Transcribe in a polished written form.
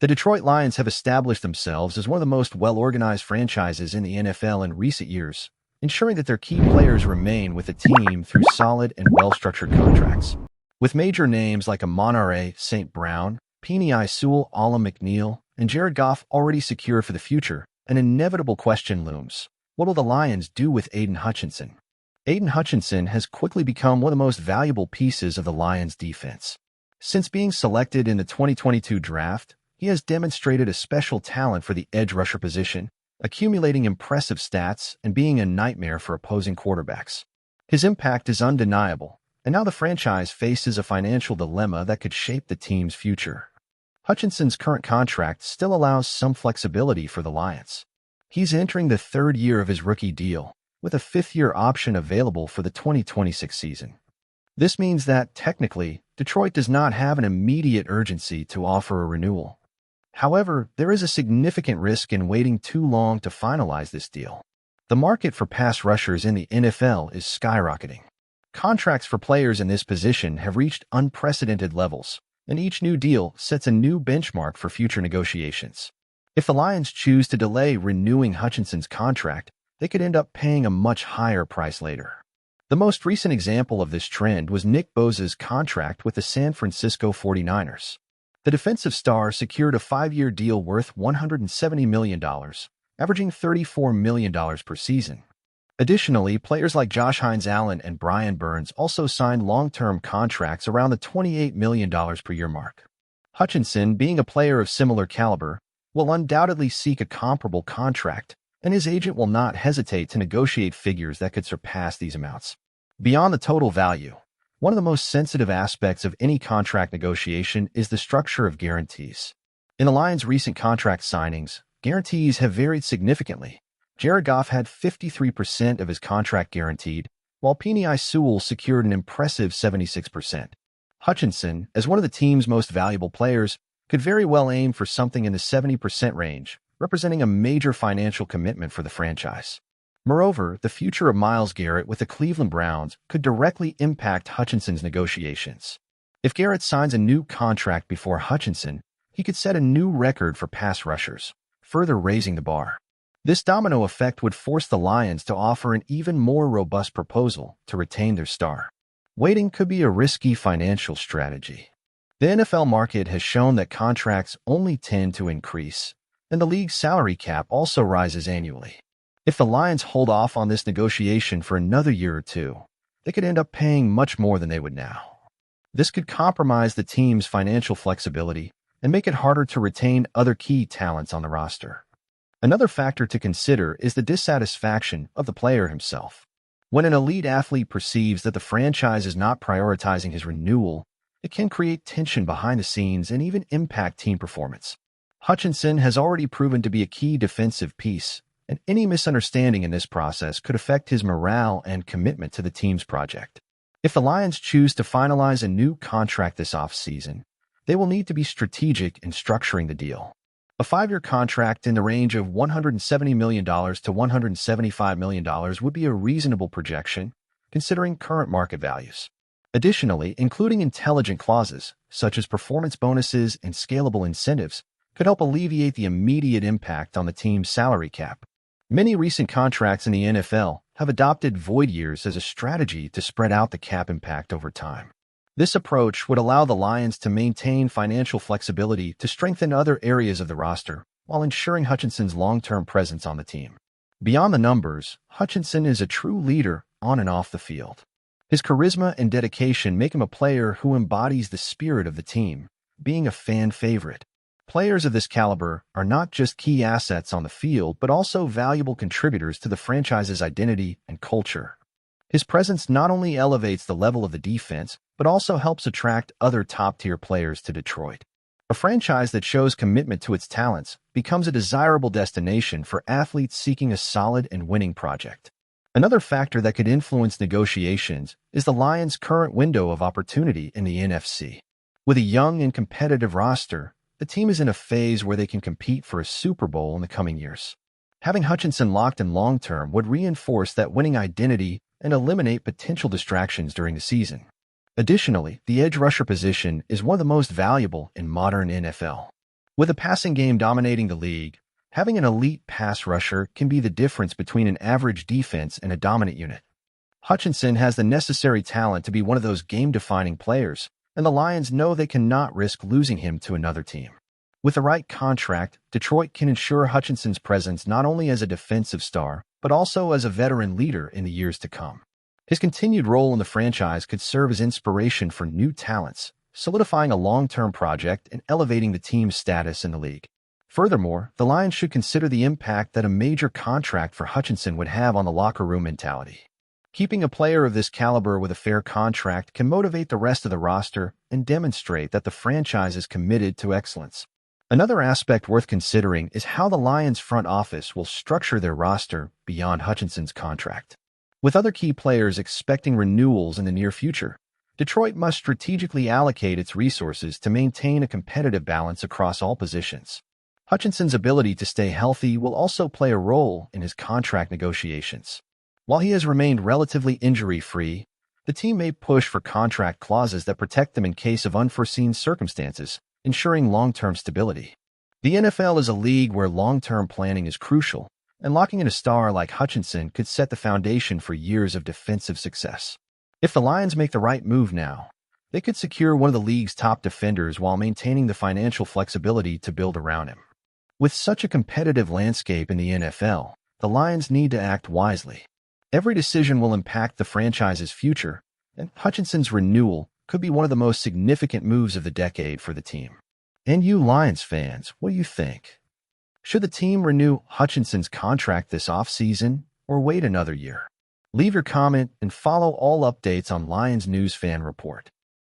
Detroit Lions have established themselves as one of the most well-organized franchises in the NFL in recent years, ensuring that their key players remain with the team through solid and well-structured contracts. With major names like Amon-Ra St. Brown, Penei Sewell, Alam McNeil, and Jared Goff already secured for the future, an inevitable question looms. What will the Lions do with Aidan Hutchinson? Aidan Hutchinson has quickly become one of the most valuable pieces of the Lions' defense. Since being selected in the 2022 draft, he has demonstrated a special talent for the edge rusher position, accumulating impressive stats and being a nightmare for opposing quarterbacks. His impact is undeniable, and now the franchise faces a financial dilemma that could shape the team's future. Hutchinson's current contract still allows some flexibility for the Lions. He's entering the third year of his rookie deal, with a fifth-year option available for the 2026 season. This means that, technically, Detroit does not have an immediate urgency to offer a renewal. However, there is a significant risk in waiting too long to finalize this deal. The market for pass rushers in the NFL is skyrocketing. Contracts for players in this position have reached unprecedented levels, and each new deal sets a new benchmark for future negotiations. If the Lions choose to delay renewing Hutchinson's contract, they could end up paying a much higher price later. The most recent example of this trend was Nick Bosa's contract with the San Francisco 49ers. The defensive star secured a 5-year deal worth $170 million, averaging $34 million per season. Additionally, players like Josh Hines-Allen and Brian Burns also signed long-term contracts around the $28 million per year mark. Hutchinson, being a player of similar caliber, will undoubtedly seek a comparable contract, and his agent will not hesitate to negotiate figures that could surpass these amounts. Beyond the total value, one of the most sensitive aspects of any contract negotiation is the structure of guarantees. In the Lions' recent contract signings, guarantees have varied significantly. Jared Goff had 53% of his contract guaranteed, while Penei Sewell secured an impressive 76%. Hutchinson, as one of the team's most valuable players, could very well aim for something in the 70% range, representing a major financial commitment for the franchise. Moreover, the future of Myles Garrett with the Cleveland Browns could directly impact Hutchinson's negotiations. If Garrett signs a new contract before Hutchinson, he could set a new record for pass rushers, further raising the bar. This domino effect would force the Lions to offer an even more robust proposal to retain their star. Waiting could be a risky financial strategy. The NFL market has shown that contracts only tend to increase, and the league's salary cap also rises annually. If the Lions hold off on this negotiation for another year or two, they could end up paying much more than they would now. This could compromise the team's financial flexibility and make it harder to retain other key talents on the roster. Another factor to consider is the dissatisfaction of the player himself. When an elite athlete perceives that the franchise is not prioritizing his renewal, it can create tension behind the scenes and even impact team performance. Hutchinson has already proven to be a key defensive piece, and any misunderstanding in this process could affect his morale and commitment to the team's project. If the Lions choose to finalize a new contract this offseason, they will need to be strategic in structuring the deal. A 5-year contract in the range of $170 million to $175 million would be a reasonable projection, considering current market values. Additionally, including intelligent clauses, such as performance bonuses and scalable incentives, could help alleviate the immediate impact on the team's salary cap. Many recent contracts in the NFL have adopted void years as a strategy to spread out the cap impact over time. This approach would allow the Lions to maintain financial flexibility to strengthen other areas of the roster while ensuring Hutchinson's long-term presence on the team. Beyond the numbers, Hutchinson is a true leader on and off the field. His charisma and dedication make him a player who embodies the spirit of the team, being a fan favorite. Players of this caliber are not just key assets on the field, but also valuable contributors to the franchise's identity and culture. His presence not only elevates the level of the defense, but also helps attract other top-tier players to Detroit. A franchise that shows commitment to its talents becomes a desirable destination for athletes seeking a solid and winning project. Another factor that could influence negotiations is the Lions' current window of opportunity in the NFC. With a young and competitive roster, the team is in a phase where they can compete for a Super Bowl in the coming years. Having Hutchinson locked in long-term would reinforce that winning identity and eliminate potential distractions during the season. Additionally, the edge rusher position is one of the most valuable in modern NFL. With a passing game dominating the league, having an elite pass rusher can be the difference between an average defense and a dominant unit. Hutchinson has the necessary talent to be one of those game-defining players, and the Lions know they cannot risk losing him to another team. With the right contract, Detroit can ensure Hutchinson's presence not only as a defensive star, but also as a veteran leader in the years to come. His continued role in the franchise could serve as inspiration for new talents, solidifying a long-term project and elevating the team's status in the league. Furthermore, the Lions should consider the impact that a major contract for Hutchinson would have on the locker room mentality. Keeping a player of this caliber with a fair contract can motivate the rest of the roster and demonstrate that the franchise is committed to excellence. Another aspect worth considering is how the Lions front office will structure their roster beyond Hutchinson's contract. With other key players expecting renewals in the near future, Detroit must strategically allocate its resources to maintain a competitive balance across all positions. Hutchinson's ability to stay healthy will also play a role in his contract negotiations. While he has remained relatively injury-free, the team may push for contract clauses that protect them in case of unforeseen circumstances, ensuring long-term stability. The NFL is a league where long-term planning is crucial, and locking in a star like Hutchinson could set the foundation for years of defensive success. If the Lions make the right move now, they could secure one of the league's top defenders while maintaining the financial flexibility to build around him. With such a competitive landscape in the NFL, the Lions need to act wisely. Every decision will impact the franchise's future, and Hutchinson's renewal could be one of the most significant moves of the decade for the team. And you Lions fans, what do you think? Should the team renew Hutchinson's contract this offseason or wait another year? Leave your comment and follow all updates on Lions News Fan Report.